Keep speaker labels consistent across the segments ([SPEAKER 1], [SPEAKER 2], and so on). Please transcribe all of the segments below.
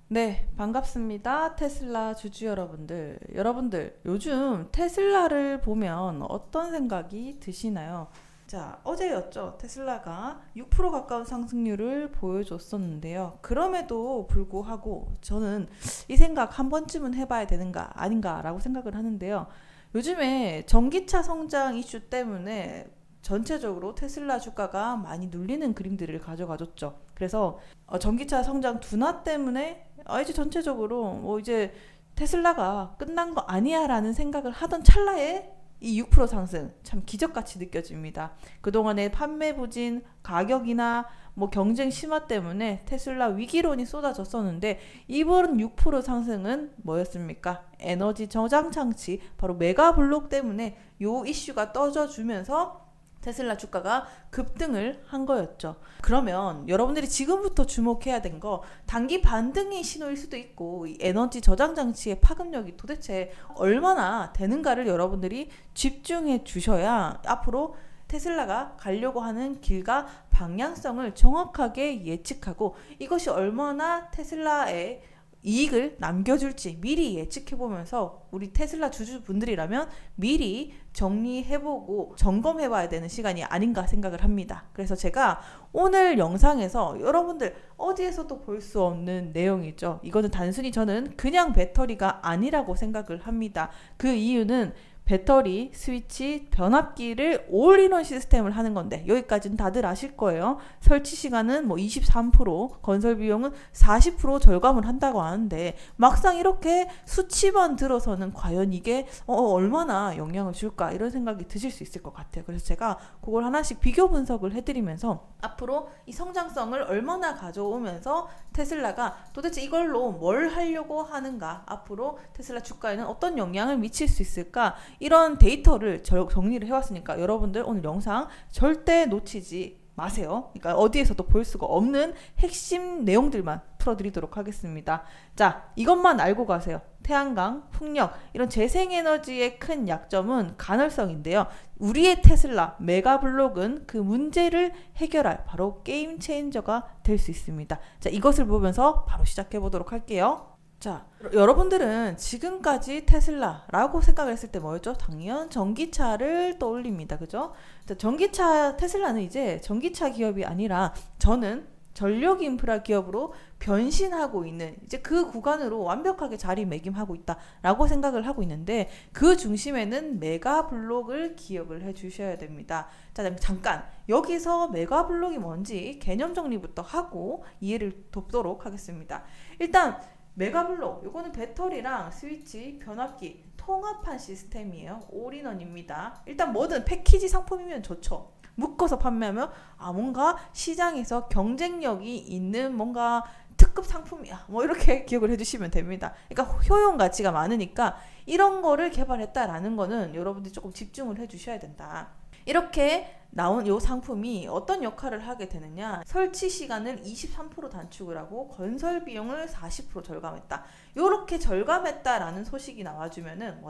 [SPEAKER 1] 네, 반갑습니다. 테슬라 주주 여러분들. 여러분들, 요즘 테슬라를 보면 어떤 생각이 드시나요? 자, 어제였죠. 테슬라가 6% 가까운 상승률을 보여줬었는데요. 그럼에도 불구하고 저는 이 생각 한 번쯤은 해봐야 되는가, 아닌가라고 생각을 하는데요. 요즘에 전기차 성장 이슈 때문에 전체적으로 테슬라 주가가 많이 눌리는 그림들을 가져가줬죠. 그래서 전기차 성장 둔화 때문에 이제 전체적으로 이제 테슬라가 끝난 거 아니야 라는 생각을 하던 찰나에 이 6% 상승 참 기적같이 느껴집니다. 그동안의 판매 부진, 가격이나 경쟁 심화 때문에 테슬라 위기론이 쏟아졌었는데 이번 6% 상승은 뭐였습니까? 에너지 저장 장치 바로 메가블록 때문에 요 이슈가 떠져주면서 테슬라 주가가 급등을 한 거였죠. 그러면 여러분들이 지금부터 주목해야 된 거 단기 반등의 신호일 수도 있고 이 에너지 저장 장치의 파급력이 도대체 얼마나 되는가를 여러분들이 집중해 주셔야 앞으로 테슬라가 가려고 하는 길과 방향성을 정확하게 예측하고 이것이 얼마나 테슬라의 이익을 남겨줄지 미리 예측해보면서 우리 테슬라 주주분들이라면 미리 정리해보고 점검해봐야 되는 시간이 아닌가 생각을 합니다. 그래서 제가 오늘 영상에서 여러분들 어디에서도 볼 수 없는 내용이죠. 이거는 단순히 저는 그냥 배터리가 아니라고 생각을 합니다. 그 이유는 배터리, 스위치, 변압기를 올인원 시스템을 하는 건데 여기까지는 다들 아실 거예요. 설치 시간은 23%, 건설 비용은 40% 절감을 한다고 하는데 막상 이렇게 수치만 들어서는 과연 이게 얼마나 영향을 줄까 이런 생각이 드실 수 있을 것 같아요. 그래서 제가 그걸 하나씩 비교 분석을 해드리면서 앞으로 이 성장성을 얼마나 가져오면서 테슬라가 도대체 이걸로 뭘 하려고 하는가, 앞으로 테슬라 주가에는 어떤 영향을 미칠 수 있을까, 이런 데이터를 정리를 해왔으니까 여러분들 오늘 영상 절대 놓치지 마세요. 그러니까 어디에서도 볼 수가 없는 핵심 내용들만 풀어드리도록 하겠습니다. 자, 이것만 알고 가세요. 태양광, 풍력 이런 재생에너지의 큰 약점은 간헐성인데요. 우리의 테슬라 메가블록은 그 문제를 해결할 바로 게임 체인저가 될 수 있습니다. 자, 이것을 보면서 바로 시작해 보도록 할게요. 자, 여러분들은 지금까지 테슬라라고 생각을 했을 때 뭐였죠? 당연 전기차를 떠올립니다. 그죠? 전기차, 테슬라는 이제 전기차 기업이 아니라 저는 전력 인프라 기업으로 변신하고 있는 이제 그 구간으로 완벽하게 자리매김하고 있다라고 생각을 하고 있는데 그 중심에는 메가블록을 기억을 해 주셔야 됩니다. 자, 잠깐 여기서 메가블록이 뭔지 개념 정리부터 하고 이해를 돕도록 하겠습니다. 일단 메가블록, 요거는 배터리랑 스위치, 변압기 통합한 시스템이에요. 올인원입니다. 일단 뭐든 패키지 상품이면 좋죠. 묶어서 판매하면 뭔가 시장에서 경쟁력이 있는 뭔가 특급 상품이야, 이렇게 기억을 해주시면 됩니다. 그러니까 효용 가치가 많으니까 이런 거를 개발했다라는 거는 여러분들이 조금 집중을 해주셔야 된다. 이렇게 나온 이 상품이 어떤 역할을 하게 되느냐, 설치 시간을 23% 단축을 하고 건설 비용을 40% 절감했다. 이렇게 절감했다라는 소식이 나와주면은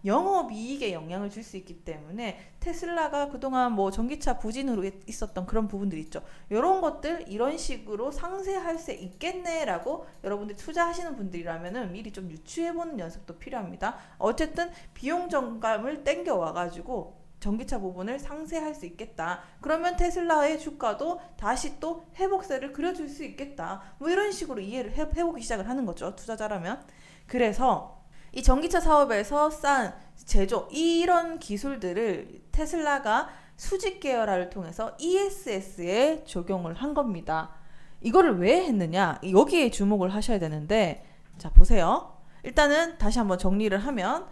[SPEAKER 1] 영업이익에 영향을 줄 수 있기 때문에 테슬라가 그동안 전기차 부진으로 있었던 그런 부분들 있죠. 이런 것들 이런 식으로 상쇄할 수 있겠네라고 여러분들 투자하시는 분들이라면은 미리 좀 유추해보는 연습도 필요합니다. 어쨌든 비용 절감을 땡겨와가지고 전기차 부분을 상쇄할 수 있겠다. 그러면 테슬라의 주가도 다시 또 회복세를 그려줄 수 있겠다. 이런 식으로 이해를 해보기 시작을 하는 거죠. 투자자라면. 그래서 이 전기차 사업에서 쌓은 제조 이런 기술들을 테슬라가 수직 계열화를 통해서 ESS에 적용을 한 겁니다. 이거를 왜 했느냐? 여기에 주목을 하셔야 되는데, 자 보세요. 일단은 다시 한번 정리를 하면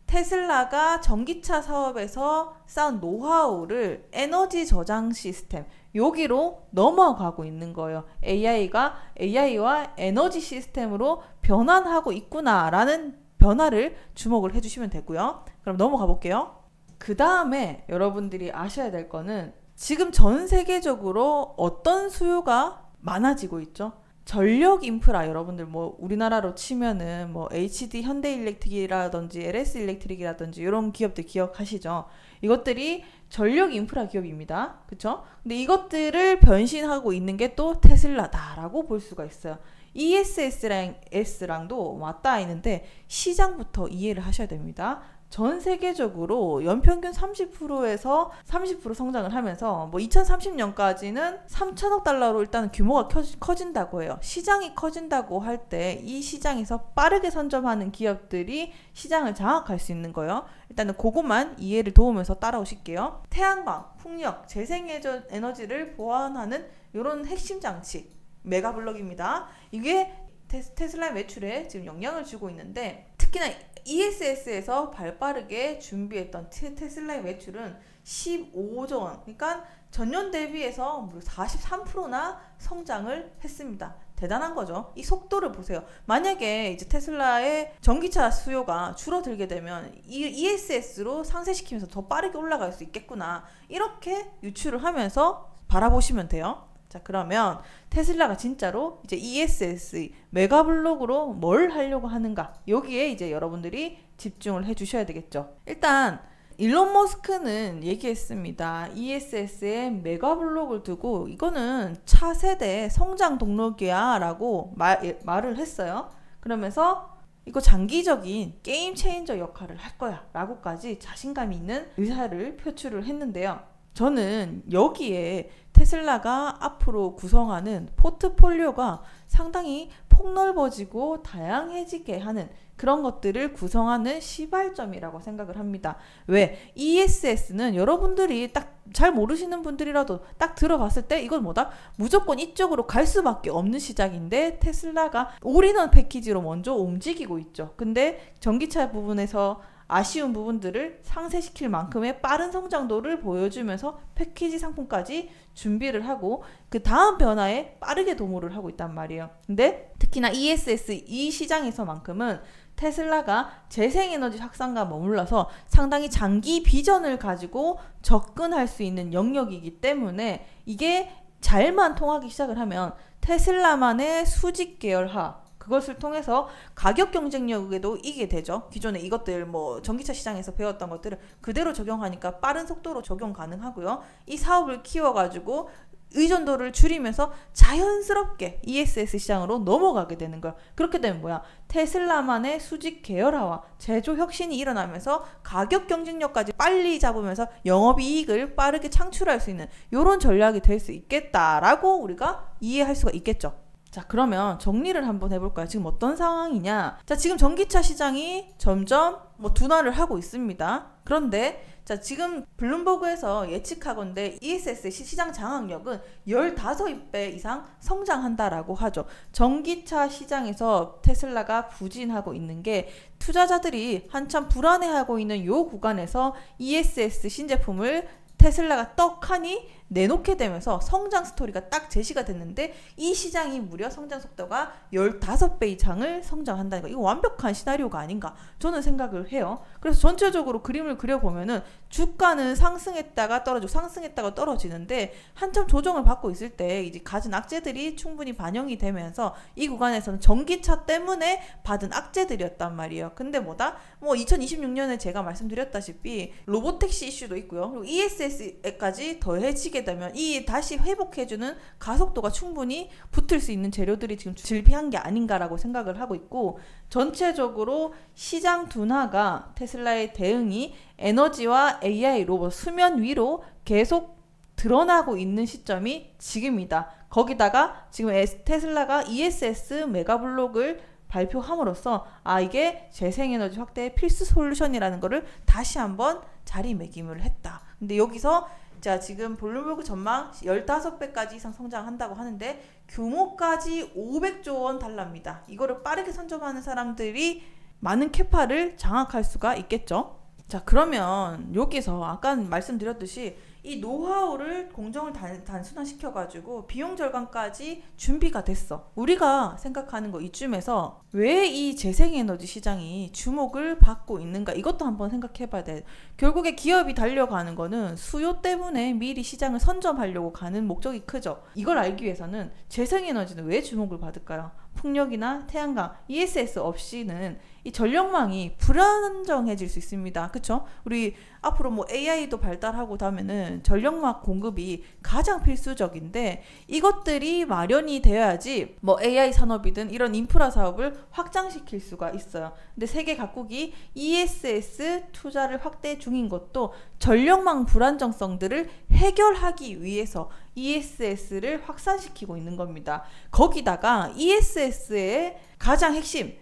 [SPEAKER 1] 테슬라가 전기차 사업에서 쌓은 노하우를 에너지 저장 시스템 여기로 넘어가고 있는 거예요. AI와 에너지 시스템으로 변환하고 있구나라는 변화를 주목을 해주시면 되고요. 그럼 넘어가 볼게요. 그 다음에 여러분들이 아셔야 될 거는 지금 전 세계적으로 어떤 수요가 많아지고 있죠? 전력 인프라, 여러분들 우리나라로 치면은 HD 현대일렉트릭이라든지 LS 일렉트릭이라든지 이런 기업들 기억하시죠? 이것들이 전력 인프라 기업입니다. 그쵸? 근데 이것들을 변신하고 있는 게 또 테슬라다라고 볼 수가 있어요. ESS랑도 맞닿아 있는데 시장부터 이해를 하셔야 됩니다. 전 세계적으로 연평균 30%에서 30% 성장을 하면서 뭐 2030년까지는 3천억 달러로 일단 규모가 커진다고 해요. 시장이 커진다고 할 때 이 시장에서 빠르게 선점하는 기업들이 시장을 장악할 수 있는 거예요. 일단은 그것만 이해를 도우면서 따라오실게요. 태양광, 풍력, 재생에너지를 보완하는 이런 핵심 장치 메가블록입니다. 이게 테슬라의 매출에 지금 영향을 주고 있는데 특히나 ESS에서 발빠르게 준비했던 테슬라의 매출은 15조 원, 그러니까 전년 대비해서 무려 43%나 성장을 했습니다. 대단한 거죠. 이 속도를 보세요. 만약에 이제 테슬라의 전기차 수요가 줄어들게 되면 이 ESS로 상쇄시키면서 더 빠르게 올라갈 수 있겠구나. 이렇게 유추를 하면서 바라보시면 돼요. 자, 그러면 테슬라가 진짜로 이제 ESS 메가블록으로 뭘 하려고 하는가? 여기에 이제 여러분들이 집중을 해 주셔야 되겠죠. 일단 일론 머스크는 얘기했습니다. ESS에 메가블록을 두고 이거는 차세대 성장 동력이야 라고 말을 했어요. 그러면서 이거 장기적인 게임 체인저 역할을 할 거야 라고까지 자신감 있는 의사를 표출을 했는데요. 저는 여기에 테슬라가 앞으로 구성하는 포트폴리오가 상당히 폭넓어지고 다양해지게 하는 그런 것들을 구성하는 시발점이라고 생각을 합니다. 왜? ESS는 여러분들이 딱 잘 모르시는 분들이라도 딱 들어봤을 때 이건 뭐다? 무조건 이쪽으로 갈 수밖에 없는 시장인데 테슬라가 올인원 패키지로 먼저 움직이고 있죠. 근데 전기차 부분에서 아쉬운 부분들을 상쇄시킬 만큼의 빠른 성장도를 보여주면서 패키지 상품까지 준비를 하고 그 다음 변화에 빠르게 도모를 하고 있단 말이에요. 근데 특히나 ESS 이 시장에서만큼은 테슬라가 재생에너지 확산과 머물러서 상당히 장기 비전을 가지고 접근할 수 있는 영역이기 때문에 이게 잘만 통하기 시작을 하면 테슬라만의 수직 계열화 그것을 통해서 가격 경쟁력에도 이기게 되죠. 기존에 이것들 뭐 전기차 시장에서 배웠던 것들을 그대로 적용하니까 빠른 속도로 적용 가능하고요. 이 사업을 키워가지고 의존도를 줄이면서 자연스럽게 ESS 시장으로 넘어가게 되는 거예요. 그렇게 되면 뭐야? 테슬라만의 수직 계열화와 제조 혁신이 일어나면서 가격 경쟁력까지 빨리 잡으면서 영업이익을 빠르게 창출할 수 있는 이런 전략이 될 수 있겠다라고 우리가 이해할 수가 있겠죠. 자, 그러면 정리를 한번 해볼까요? 지금 어떤 상황이냐? 자, 지금 전기차 시장이 점점 둔화를 하고 있습니다. 그런데 자, 지금 블룸버그에서 예측하건대 ESS 시장 장악력은 15배 이상 성장한다라고 하죠. 전기차 시장에서 테슬라가 부진하고 있는 게 투자자들이 한참 불안해하고 있는 요 구간에서 ESS 신제품을 테슬라가 떡하니 내놓게 되면서 성장 스토리가 딱 제시가 됐는데 이 시장이 무려 성장 속도가 15배 이상을 성장한다는 거, 이거 완벽한 시나리오가 아닌가 저는 생각을 해요. 그래서 전체적으로 그림을 그려보면은 주가는 상승했다가 떨어지고 상승했다가 떨어지는데 한참 조정을 받고 있을 때 이제 가진 악재들이 충분히 반영이 되면서 이 구간에서는 전기차 때문에 받은 악재들이었단 말이에요. 근데 뭐다? 뭐 2026년에 제가 말씀드렸다시피 로보택시 이슈도 있고요. 그리고 ESS까지 더해지게 되면 이 다시 회복해주는 가속도가 충분히 붙을 수 있는 재료들이 지금 질비한 게 아닌가라고 생각을 하고 있고, 전체적으로 시장 둔화가 테슬라의 대응이 에너지와 AI 로봇 수면 위로 계속 드러나고 있는 시점이 지금이다. 거기다가 지금 테슬라가 ESS 메가블록을 발표함으로써 이게 재생에너지 확대의 필수 솔루션이라는 거를 다시 한번 자리매김을 했다. 근데 여기서 자, 지금 블룸버그 전망 15배까지 이상 성장한다고 하는데 규모까지 500조 원 달랍니다. 이거를 빠르게 선점하는 사람들이 많은 캐파를 장악할 수가 있겠죠. 자, 그러면 여기서 아까 말씀드렸듯이 이 노하우를 공정을 단순화시켜가지고 비용 절감까지 준비가 됐어. 우리가 생각하는 거 이쯤에서 왜 이 재생에너지 시장이 주목을 받고 있는가, 이것도 한번 생각해봐야 돼. 결국에 기업이 달려가는 거는 수요 때문에 미리 시장을 선점하려고 가는 목적이 크죠. 이걸 알기 위해서는 재생에너지는 왜 주목을 받을까요? 풍력이나 태양광, ESS 없이는 이 전력망이 불안정해질 수 있습니다. 그쵸? 우리 앞으로 뭐 AI도 발달하고 다음에는 전력망 공급이 가장 필수적인데 이것들이 마련이 되어야지 뭐 AI 산업이든 이런 인프라 사업을 확장시킬 수가 있어요. 근데 세계 각국이 ESS 투자를 확대 중인 것도 전력망 불안정성들을 해결하기 위해서 ESS를 확산시키고 있는 겁니다. 거기다가 ESS의 가장 핵심을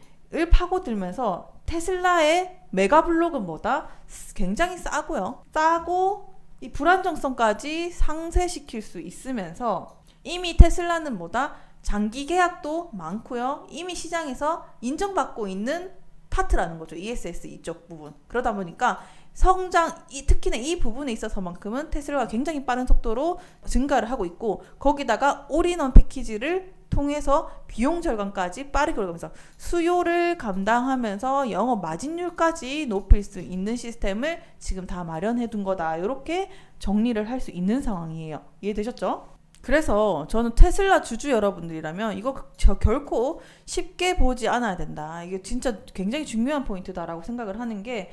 [SPEAKER 1] 파고들면서 테슬라의 메가블록은 뭐다? 굉장히 싸고요. 싸고 이 불안정성까지 상쇄시킬 수 있으면서 이미 테슬라는 뭐다? 장기 계약도 많고요. 이미 시장에서 인정받고 있는 파트라는 거죠. ESS 이쪽 부분. 그러다 보니까 성장, 특히나 이 부분에 있어서만큼은 테슬라가 굉장히 빠른 속도로 증가를 하고 있고 거기다가 올인원 패키지를 통해서 비용 절감까지 빠르게 올라가면서 수요를 감당하면서 영업 마진율까지 높일 수 있는 시스템을 지금 다 마련해 둔 거다. 이렇게 정리를 할 수 있는 상황이에요. 이해되셨죠? 그래서 저는 테슬라 주주 여러분들이라면 이거 결코 쉽게 보지 않아야 된다. 이게 진짜 굉장히 중요한 포인트다라고 생각을 하는 게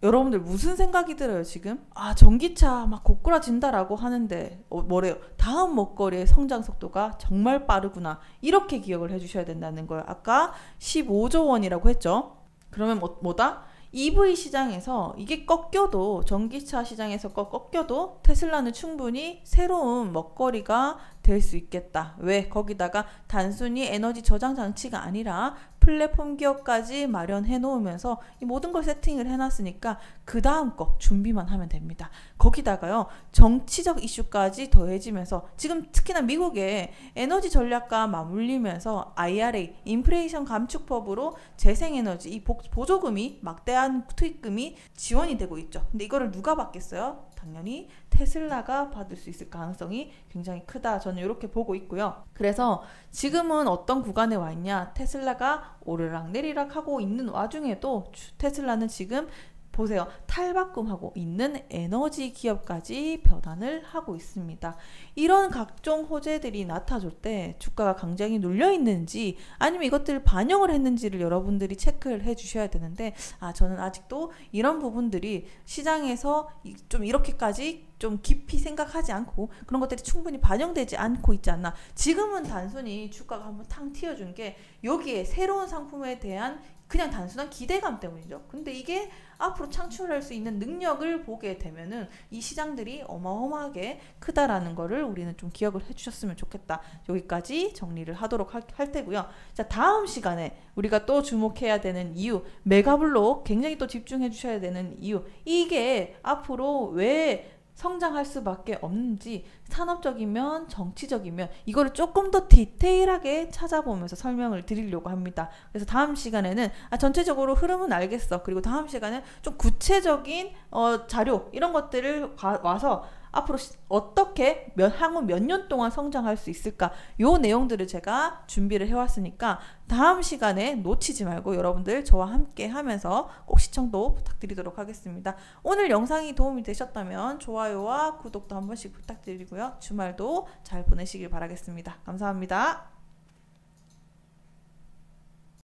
[SPEAKER 1] 여러분들 무슨 생각이 들어요 지금? 아 전기차 막 고꾸라진다라고 하는데 뭐래요? 다음 먹거리의 성장 속도가 정말 빠르구나. 이렇게 기억을 해주셔야 된다는 거예요. 아까 15조 원이라고 했죠? 그러면 뭐다? EV 시장에서 이게 꺾여도 전기차 시장에서 꺾여도 테슬라는 충분히 새로운 먹거리가 될 수 있겠다. 왜? 거기다가 단순히 에너지 저장 장치가 아니라 플랫폼 기업까지 마련해 놓으면서 이 모든 걸 세팅을 해놨으니까 그 다음 거 준비만 하면 됩니다. 거기다가요 정치적 이슈까지 더해지면서 지금 특히나 미국의 에너지 전략과 맞물리면서 IRA 인플레이션 감축법으로 재생에너지 이 보조금이 막대한 투입금이 지원이 되고 있죠. 근데 이거를 누가 받겠어요? 당연히 테슬라가 받을 수 있을 가능성이 굉장히 크다. 저는 이렇게 보고 있고요. 그래서 지금은 어떤 구간에 와 있냐? 테슬라가 오르락 내리락 하고 있는 와중에도 테슬라는 지금 보세요. 탈바꿈하고 있는 에너지 기업까지 변환을 하고 있습니다. 이런 각종 호재들이 나타줄 때 주가가 굉장히 눌려 있는지 아니면 이것들을 반영을 했는지를 여러분들이 체크를 해 주셔야 되는데 저는 아직도 이런 부분들이 시장에서 좀 이렇게까지 좀 깊이 생각하지 않고 그런 것들이 충분히 반영되지 않고 있지 않나. 지금은 단순히 주가가 한번 탕 튀어준 게 여기에 새로운 상품에 대한 그냥 단순한 기대감 때문이죠. 근데 이게 앞으로 창출할 수 있는 능력을 보게 되면은 이 시장들이 어마어마하게 크다라는 거를 우리는 좀 기억을 해주셨으면 좋겠다. 여기까지 정리를 하도록 할 테고요. 자, 다음 시간에 우리가 또 주목해야 되는 이유, 메가블록 굉장히 또 집중해 주셔야 되는 이유, 이게 앞으로 왜 성장할 수밖에 없는지 산업적이면 정치적이면 이거를 조금 더 디테일하게 찾아보면서 설명을 드리려고 합니다. 그래서 다음 시간에는 전체적으로 흐름은 알겠어. 그리고 다음 시간에 좀 구체적인 자료 이런 것들을 와서 앞으로 어떻게 향후 몇 년 동안 성장할 수 있을까 요 내용들을 제가 준비를 해왔으니까 다음 시간에 놓치지 말고 여러분들 저와 함께 하면서 꼭 시청도 부탁드리도록 하겠습니다. 오늘 영상이 도움이 되셨다면 좋아요와 구독도 한 번씩 부탁드리고요. 주말도 잘 보내시길 바라겠습니다. 감사합니다.